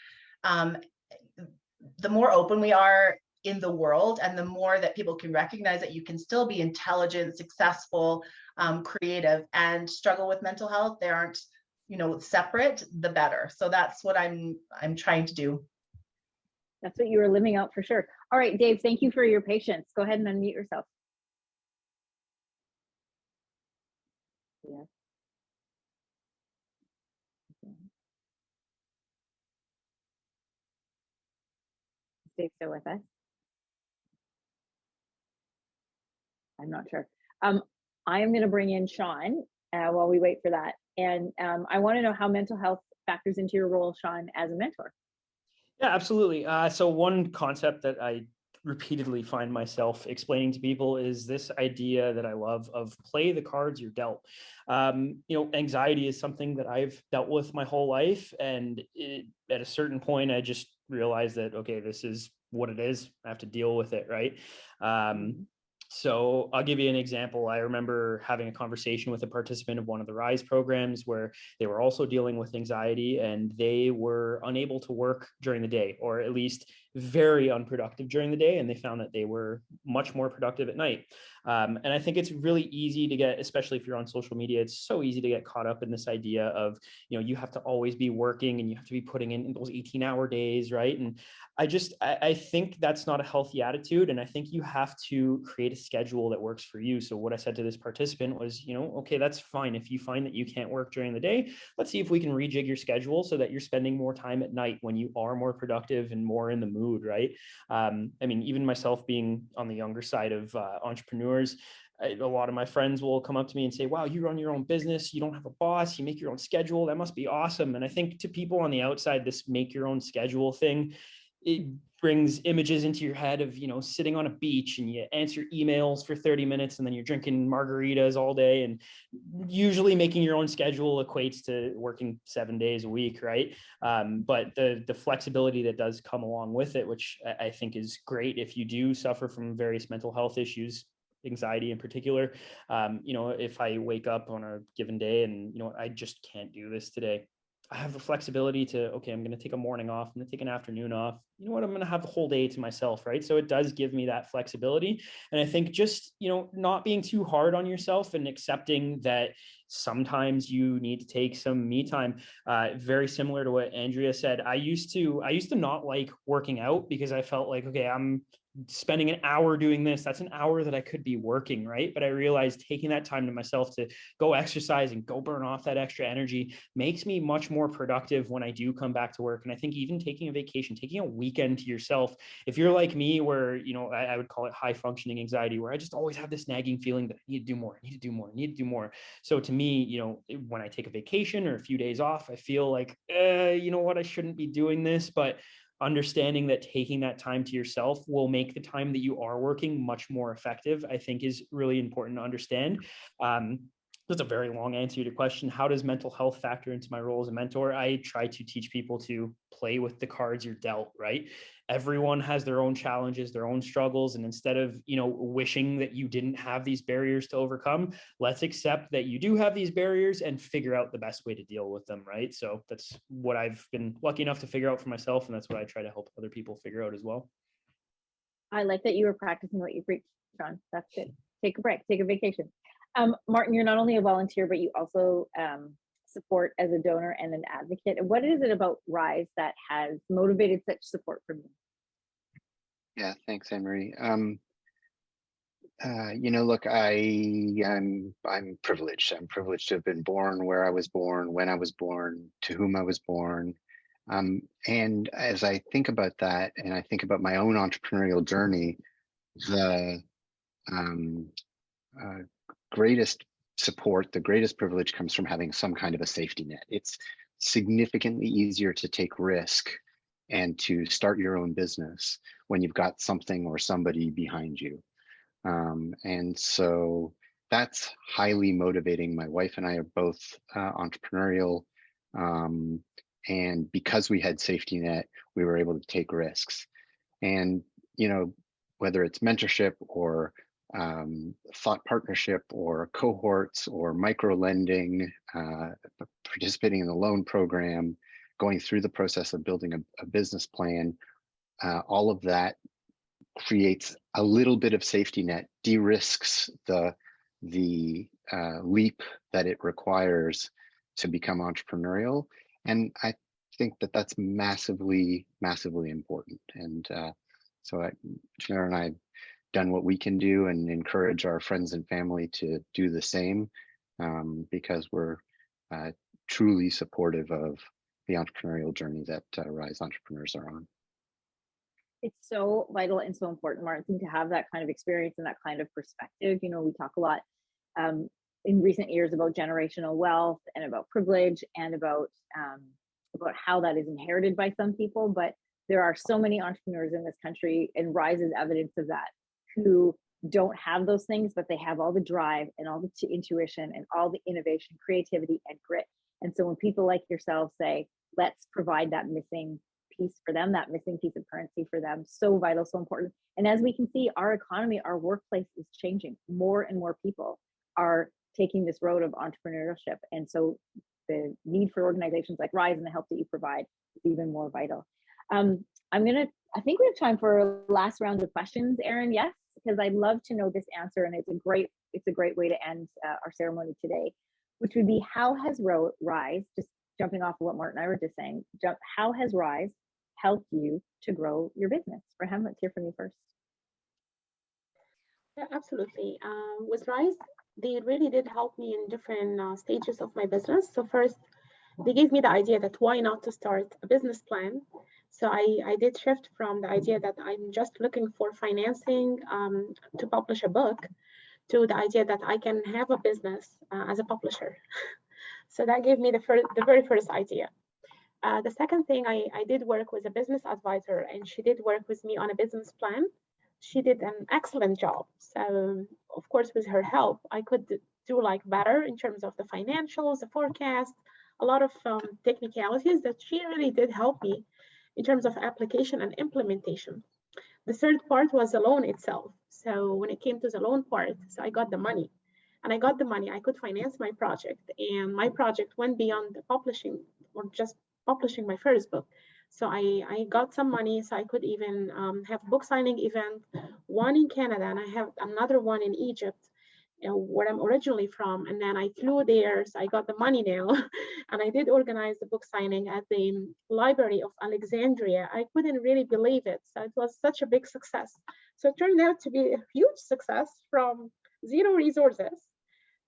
the more open we are in the world, and the more that people can recognize that you can still be intelligent, successful, creative, and struggle with mental health. They aren't, separate, the better. So that's what I'm trying to do. That's what you were living out for sure. All right, Dave, thank you for your patience. Go ahead and unmute yourself. Yeah. Dave still with us? I'm not sure. I am going to bring in Sean while we wait for that. And I want to know how mental health factors into your role, Sean, as a mentor? Yeah, absolutely. So one concept that I repeatedly find myself explaining to people is this idea that I love of play the cards you're dealt. Anxiety is something that I've dealt with my whole life. And at a certain point, I just realized that, okay, this is what it is. I have to deal with it, right? So I'll give you an example. I remember having a conversation with a participant of one of the RISE programs where they were also dealing with anxiety and they were unable to work during the day, or at least very unproductive during the day. And they found that they were much more productive at night. And I think it's really easy to get, especially if you're on social media, it's so easy to get caught up in this idea of, you have to always be working and you have to be putting in those 18-hour days, right? And I think that's not a healthy attitude. And I think you have to create a schedule that works for you. So what I said to this participant was, okay, that's fine. If you find that you can't work during the day, let's see if we can rejig your schedule so that you're spending more time at night when you are more productive and more in the mood, right? Even myself being on the younger side of entrepreneurs, a lot of my friends will come up to me and say, wow, you run your own business, you don't have a boss, you make your own schedule, that must be awesome. And I think to people on the outside, this make your own schedule thing, it brings images into your head of, sitting on a beach and you answer emails for 30 minutes and then you're drinking margaritas all day. And usually making your own schedule equates to working 7 days a week, right? But the flexibility that does come along with it, which I think is great if you do suffer from various mental health issues, anxiety in particular. If I wake up on a given day and, I just can't do this today, I have the flexibility to, okay, I'm going to take a morning off. I'm going to take an afternoon off. You know what? I'm going to have the whole day to myself, right? So it does give me that flexibility. And I think just, not being too hard on yourself and accepting that sometimes you need to take some me time. Very similar to what Andrea said. I used to not like working out because I felt like, okay, I'm spending an hour doing this, that's an hour that I could be working, right? But I realized taking that time to myself to go exercise and go burn off that extra energy makes me much more productive when I do come back to work. And I think even taking a vacation, taking a weekend to yourself, if you're like me, where, I would call it high functioning anxiety, where I just always have this nagging feeling that I need to do more, I need to do more, I need to do more. So to me, when I take a vacation or a few days off, I feel like, you know what, I shouldn't be doing this, but understanding that taking that time to yourself will make the time that you are working much more effective, I think is really important to understand. That's a very long answer to your question. How does mental health factor into my role as a mentor? I try to teach people to play with the cards you're dealt, right? Everyone has their own challenges, their own struggles. And instead of, wishing that you didn't have these barriers to overcome, let's accept that you do have these barriers and figure out the best way to deal with them, right? So that's what I've been lucky enough to figure out for myself. And that's what I try to help other people figure out as well. I like that you were practicing what you preach, Sean. That's good. Take a break, take a vacation. Martin, you're not only a volunteer, but you also support as a donor and an advocate. What is it about RISE that has motivated such support from you? Yeah, thanks, Anne-Marie. Look, I'm privileged. I'm privileged to have been born where I was born, when I was born, to whom I was born. And as I think about that, and I think about my own entrepreneurial journey, the greatest support, the greatest privilege comes from having some kind of a safety net. It's significantly easier to take risk and to start your own business when you've got something or somebody behind you. And so that's highly motivating. My wife and I are both entrepreneurial. And because we had safety net, we were able to take risks. And, whether it's mentorship or thought partnership or cohorts or micro lending, participating in the loan program, going through the process of building a business plan, all of that creates a little bit of safety net, de-risks the leap that it requires to become entrepreneurial. And I think that that's massively, massively important. And so Janelle and I have done what we can do and encourage our friends and family to do the same, because we're truly supportive of the entrepreneurial journey that RISE entrepreneurs are on. It's so vital and so important, Martin, to have that kind of experience and that kind of perspective. We talk a lot in recent years about generational wealth and about privilege and about about how that is inherited by some people, but there are so many entrepreneurs in this country, and Rise is evidence of that, who don't have those things, but they have all the drive and all the intuition and all the innovation, creativity, and grit. And so when people like yourself say, let's provide that missing piece for them, that missing piece of currency for them, so vital, so important. And as we can see, our economy, our workplace is changing. More and more people are taking this road of entrepreneurship. And so the need for organizations like Rise and the help that you provide is even more vital. I think we have time for a last round of questions, Erin. Yes, because I'd love to know this answer, and it's a great way to end our ceremony today, which would be, how has Rise, just jumping off of what Martin and I were just saying, how has Rise helped you to grow your business? Farham, let's hear from you first. Yeah, absolutely. With Rise, they really did help me in different stages of my business. So first, they gave me the idea that why not to start a business plan. So I did shift from the idea that I'm just looking for financing to publish a book, to the idea that I can have a business as a publisher. So that gave me the very first idea. The second thing, I did work with a business advisor, and she did work with me on a business plan. She did an excellent job. So of course, with her help, I could do like better in terms of the financials, the forecast, a lot of technicalities that she really did help me in terms of application and implementation. The third part was the loan itself. So when it came to the loan part, so I got the money. And I got the money, I could finance my project. And my project went beyond the publishing, or just publishing my first book. So I got some money, so I could even have book signing event, one in Canada, and I have another one in Egypt, where I'm originally from. And then I flew there, so I got the money now. And I did organize the book signing at the Library of Alexandria. I couldn't really believe it. So it was such a big success. So it turned out to be a huge success, from zero resources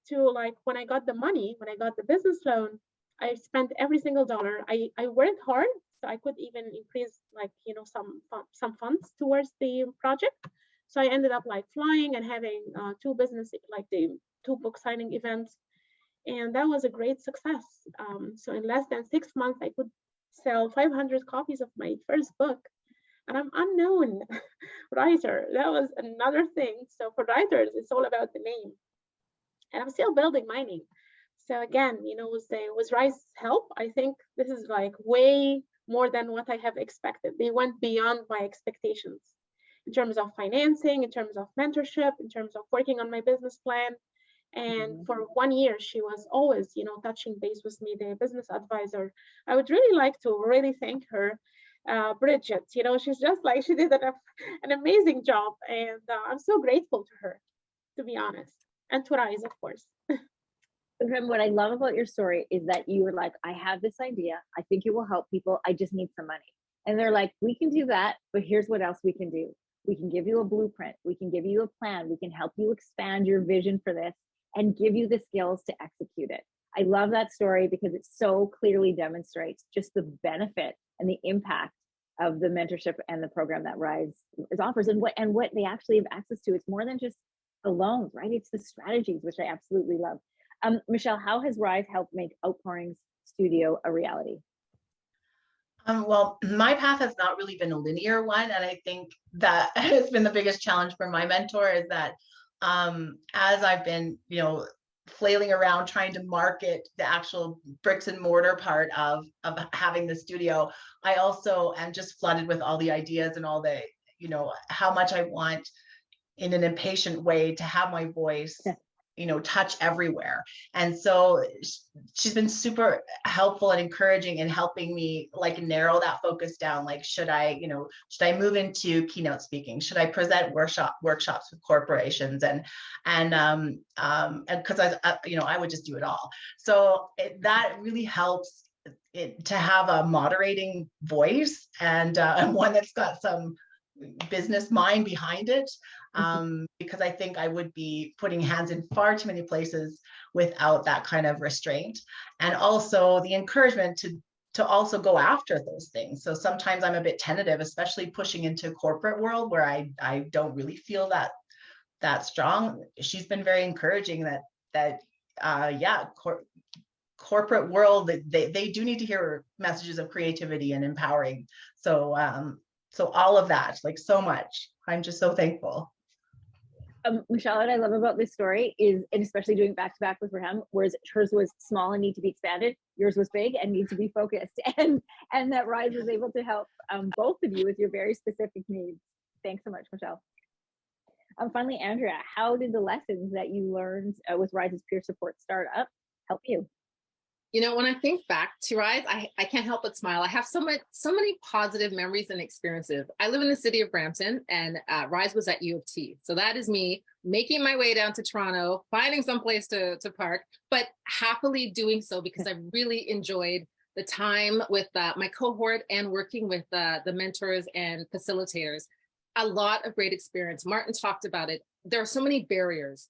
to, like, when I got the money, when I got the business loan, I spent every single dollar. I worked hard, so I could even increase, like, some funds towards the project. So I ended up like flying and having two book signing events, and that was a great success. So in less than 6 months, I could sell 500 copies of my first book, and I'm unknown writer. That was another thing. So for writers, it's all about the name, and I'm still building my name. So again, with Rise's help, I think this is like way more than what I have expected. They went beyond my expectations in terms of financing, in terms of mentorship, in terms of working on my business plan. And for 1 year, she was always, touching base with me, the business advisor. I would really like to really thank her, Bridget. She's just like, she did an amazing job. And I'm so grateful to her, to be honest, and to Rise, of course. What I love about your story is that you were like, I have this idea. I think it will help people. I just need some money. And they're like, we can do that, but here's what else we can do. We can give you a blueprint. We can give you a plan. We can help you expand your vision for this and give you the skills to execute it. I love that story because it so clearly demonstrates just the benefit and the impact of the mentorship and the program that Rise offers, and what they actually have access to. It's more than just the loans, right? It's the strategies, which I absolutely love. Michelle, how has Rise helped make Outpourings Studio a reality? Well, my path has not really been a linear one. And I think that has been the biggest challenge for my mentor, is that as I've been, flailing around trying to market the actual bricks and mortar part of having the studio, I also am just flooded with all the ideas and all the, how much I want, in an impatient way, to have my voice touch everywhere. And so she's been super helpful and encouraging in helping me like narrow that focus down. Like, should I move into keynote speaking? Should I present workshops with corporations? And because I would just do it all. So that really helps to have a moderating voice, and one that's got some business mind behind it, because I think I would be putting hands in far too many places without that kind of restraint, and also the encouragement to also go after those things. So sometimes I'm a bit tentative, especially pushing into corporate world where I don't really feel that strong. She's been very encouraging that corporate world, they do need to hear messages of creativity and empowering. So so all of that, like so much. I'm just so thankful. Michelle, what I love about this story is, and especially doing back to back with Raham, whereas hers was small and need to be expanded, yours was big and need to be focused, and that Rise was able to help both of you with your very specific needs. Thanks so much, Michelle. Finally, Andrea, how did the lessons that you learned with Rise's peer support startup help you? You know, when I think back to Rise, I can't help but smile. I have so many positive memories and experiences. I live in the city of Brampton, and Rise was at U of T. So that is me making my way down to Toronto, finding some place to park, but happily doing so because I really enjoyed the time with my cohort and working with the mentors and facilitators. A lot of great experience. Martin talked about it. There are so many barriers.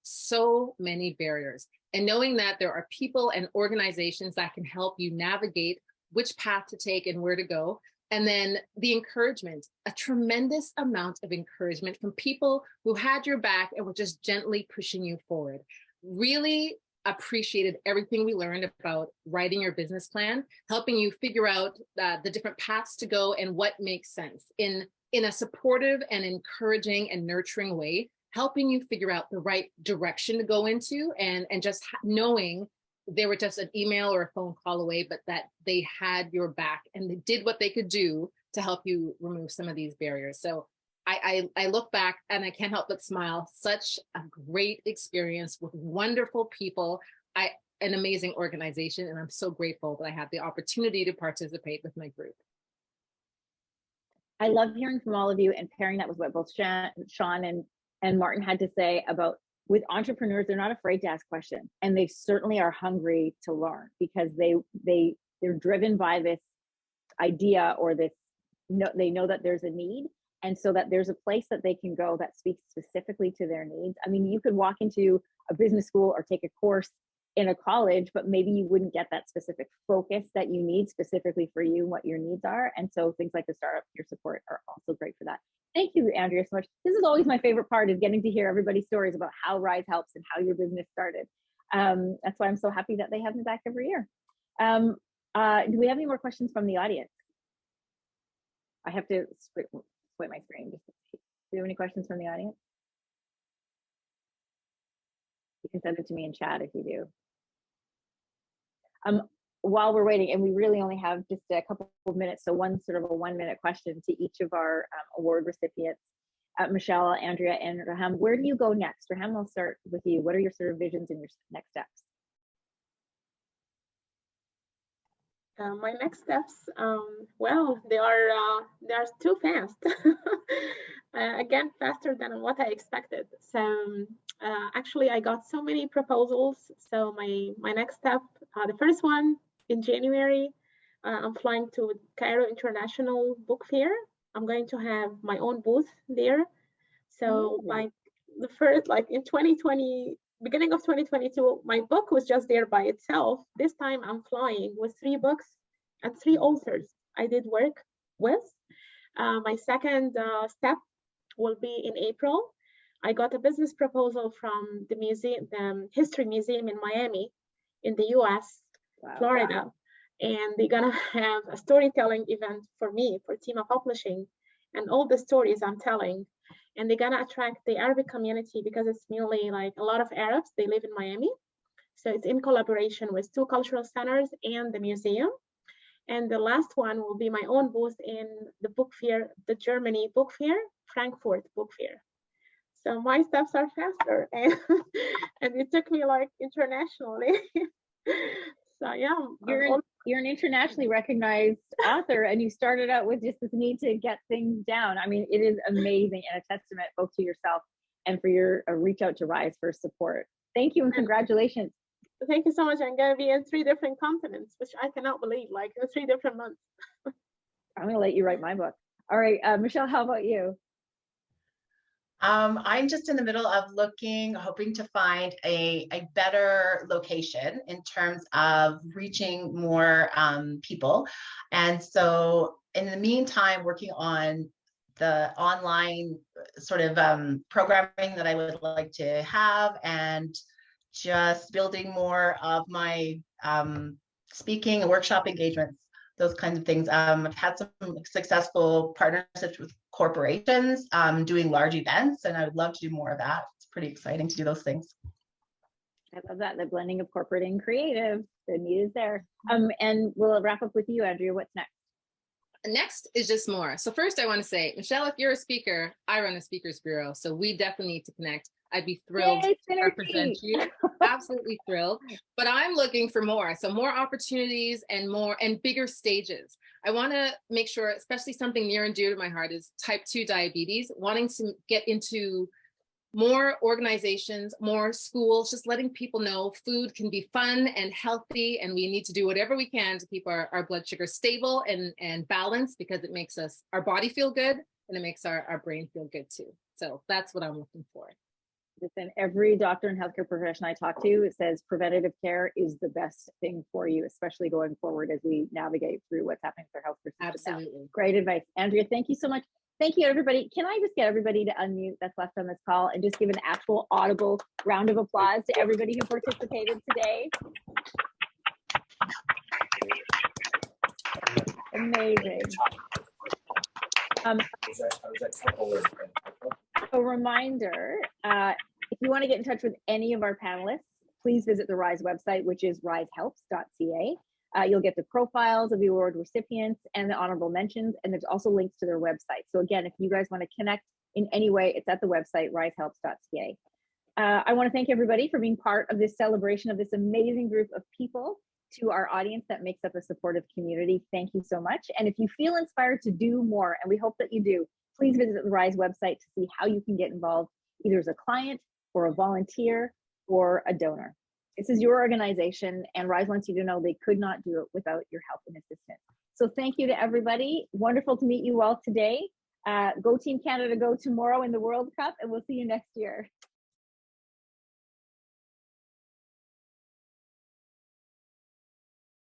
And knowing that there are people and organizations that can help you navigate which path to take and where to go. And then the encouragement, a tremendous amount of encouragement from people who had your back and were just gently pushing you forward. Really appreciated everything we learned about writing your business plan, helping you figure out the different paths to go and what makes sense in a supportive and encouraging and nurturing way, helping you figure out the right direction to go into, and just knowing they were just an email or a phone call away, but that they had your back and they did what they could do to help you remove some of these barriers. So I look back and I can't help but smile. Such a great experience with wonderful people, an amazing organization, and I'm so grateful that I had the opportunity to participate with my group. I love hearing from all of you and pairing that with what both Sean and Martin had to say about, with entrepreneurs, they're not afraid to ask questions, and they certainly are hungry to learn because they're driven by this idea or this, they know that there's a need, and so that there's a place that they can go that speaks specifically to their needs. I mean, you could walk into a business school or take a course in a college, but maybe you wouldn't get that specific focus that you need specifically for you and what your needs are. And so things like the startup peer support are also great for that. Thank you, Andrea, so much. This is always my favorite part, is getting to hear everybody's stories about how Rise helps and how your business started. That's why I'm so happy that they have me back every year. Do we have any more questions from the audience? I have to split my screen just to see. Do you have any questions from the audience? You can send it to me in chat if you do. While we're waiting, and we really only have just a couple of minutes, so one sort of a 1 minute question to each of our award recipients, Michelle, Andrea, and Raham. Where do you go next? Raham, I'll start with you. What are your sort of visions and your next steps? My next steps, well, they are too fast. Again, faster than what I expected. So actually, I got so many proposals. So my next step, the first one in January, I'm flying to Cairo International Book Fair. I'm going to have my own booth there. So like the first, like in 2020, beginning of 2022, my book was just there by itself. This time I'm flying with 3 books and 3 authors I did work with. My second step will be in April. I got a business proposal from the museum, the History Museum in Miami, in the US, Florida. And they're gonna have a storytelling event for me, for Tima Publishing, and all the stories I'm telling. And they're gonna attract the Arabic community because it's mainly like a lot of Arabs, they live in Miami. So it's in collaboration with 2 cultural centers and the museum. And the last one will be my own booth in the book fair, the Germany book fair, Frankfurt book fair. So my steps are faster, and it took me like internationally. So yeah, you're an internationally recognized author, and you started out with just this need to get things down. I mean, it is amazing and a testament both to yourself and for your reach out to Rise for support. Thank you and congratulations. Thank you so much. I'm going to be in 3 different continents, which I cannot believe, like in 3 different months. I'm going to let you write my book. All right, Michelle, how about you? I'm just in the middle of hoping to find a better location in terms of reaching more people. And so in the meantime, working on the online sort of programming that I would like to have, and just building more of my speaking and workshop engagements, those kinds of things. I've had some successful partnerships with corporations, doing large events, and I would love to do more of that. It's pretty exciting to do those things. I love that, the blending of corporate and creative. The need is there. And we'll wrap up with you, Andrea. What's next? Next is just more. So first I want to say, Michelle, if you're a speaker, I run a speakers bureau. So we definitely need to connect. I'd be thrilled Yay, to represent you. Absolutely thrilled. But I'm looking for more. So more opportunities and more and bigger stages. I want to make sure, especially something near and dear to my heart is type 2 diabetes, wanting to get into more organizations, more schools, just letting people know food can be fun and healthy, and we need to do whatever we can to keep our blood sugar stable and balanced, because it makes our body feel good and it makes our brain feel good too. So that's what I'm looking for. Listen, every doctor and healthcare professional I talk to, it says preventative care is the best thing for you, especially going forward as we navigate through what's happening with our healthcare system. Absolutely. Great advice. Andrea, thank you so much. Thank you, everybody. Can I just get everybody to unmute that's left on this call and just give an actual audible round of applause to everybody who participated today? Amazing. A reminder, if you want to get in touch with any of our panelists, please visit the RISE website, which is risehelps.ca. You'll get the profiles of the award recipients and the honorable mentions, and there's also links to their website. So again, if you guys want to connect in any way, it's at the website, risehelps.ca. I want to thank everybody for being part of this celebration of this amazing group of people. To our audience that makes up a supportive community, thank you so much. And if you feel inspired to do more, and we hope that you do, please visit the RISE website to see how you can get involved, either as a client or a volunteer or a donor. This is your organization, and RISE wants you to know they could not do it without your help and assistance. So thank you to everybody. Wonderful to meet you all today. Go Team Canada, go tomorrow in the World Cup, and we'll see you next year.